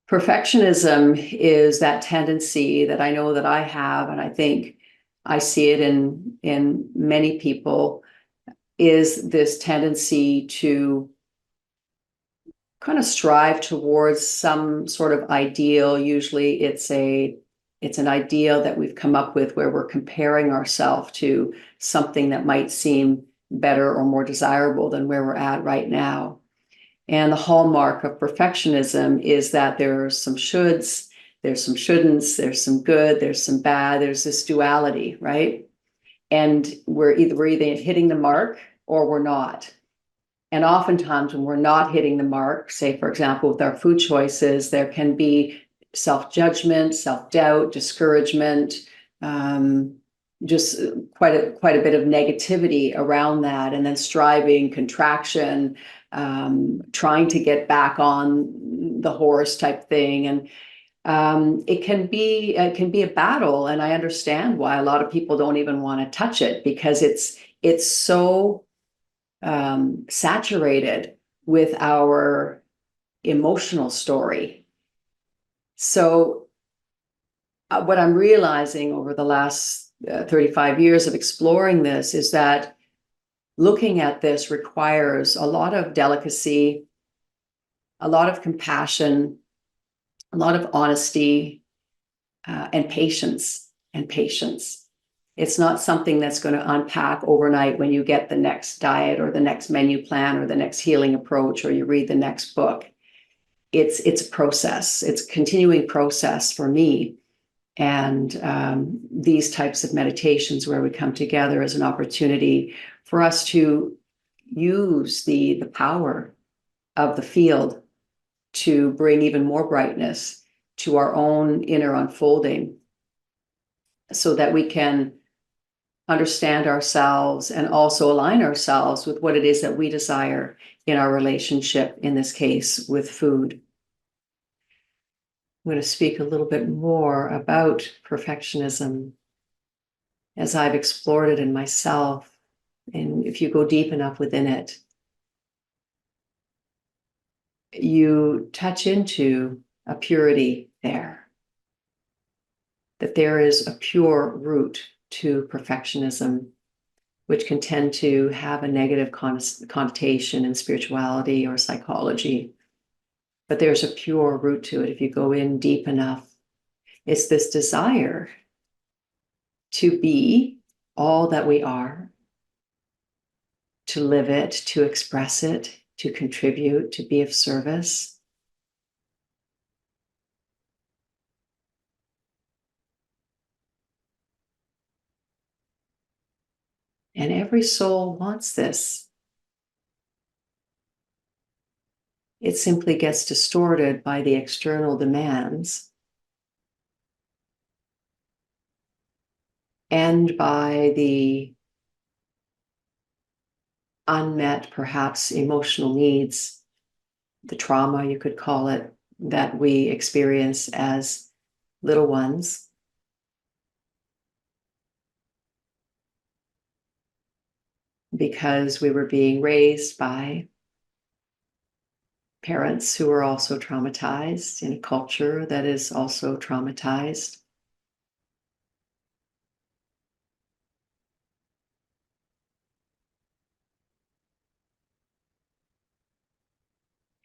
Perfectionism is that tendency that I know that I have, and I think I see it in many people, is this tendency to kind of strive towards some sort of ideal. Usually it's an ideal that we've come up with where we're comparing ourselves to something that might seem better or more desirable than where we're at right now. And the hallmark of perfectionism is that there's some shoulds, there's some shouldn'ts, there's some good, there's some bad, there's this duality, right? And we're either hitting the mark or we're not. And oftentimes when we're not hitting the mark, say, for example, with our food choices, there can be self-judgment, self-doubt, discouragement, just quite a bit of negativity around that, and then striving, contraction, trying to get back on the horse type thing. And it can be a battle, and I understand why a lot of people don't even want to touch it, because it's so saturated with our emotional story. So what I'm realizing over the last 35 years of exploring this is that looking at this requires a lot of delicacy, a lot of compassion, a lot of honesty, and patience. It's not something that's going to unpack overnight when you get the next diet or the next menu plan or the next healing approach or you read the next book. It's a process. It's a continuing process for me. And these types of meditations where we come together as an opportunity for us to use the power of the field to bring even more brightness to our own inner unfolding, so that we can understand ourselves and also align ourselves with what it is that we desire in our relationship, in this case, with food. I'm going to speak a little bit more about perfectionism as I've explored it in myself. And if you go deep enough within it, you touch into a purity there, that there is a pure root to perfectionism, which can tend to have a negative connotation in spirituality or psychology. But there's a pure root to it if you go in deep enough. It's this desire to be all that we are, to live it, to express it, to contribute, to be of service. And every soul wants this. It simply gets distorted by the external demands and by the unmet, perhaps, emotional needs, the trauma, you could call it, that we experience as little ones. Because we were being raised by parents who are also traumatized in a culture that is also traumatized.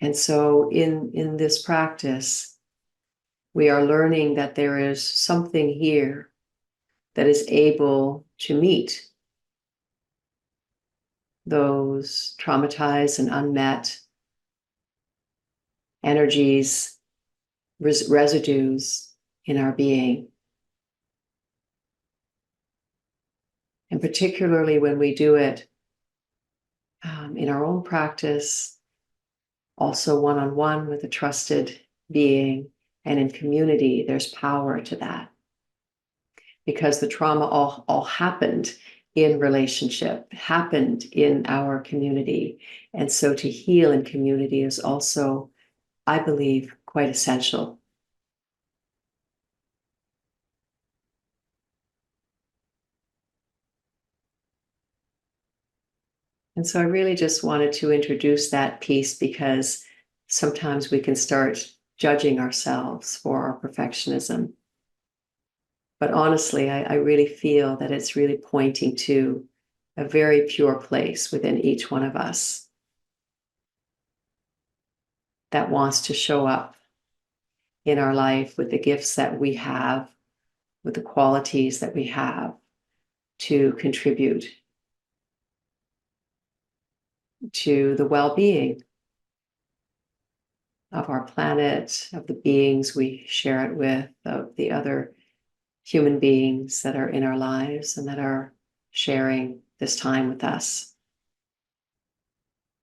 And so in this practice, we are learning that there is something here that is able to meet those traumatized and unmet energies, residues in our being. And particularly when we do it in our own practice, also one-on-one with a trusted being, and in community, there's power to that. Because the trauma all happened in relationship, happened in our community. And so to heal in community is also, I believe, quite essential. And so I really just wanted to introduce that piece, because sometimes we can start judging ourselves for our perfectionism. But honestly, I really feel that it's really pointing to a very pure place within each one of us that wants to show up in our life with the gifts that we have, with the qualities that we have to contribute to the well-being of our planet, of the beings we share it with, of the other human beings that are in our lives and that are sharing this time with us.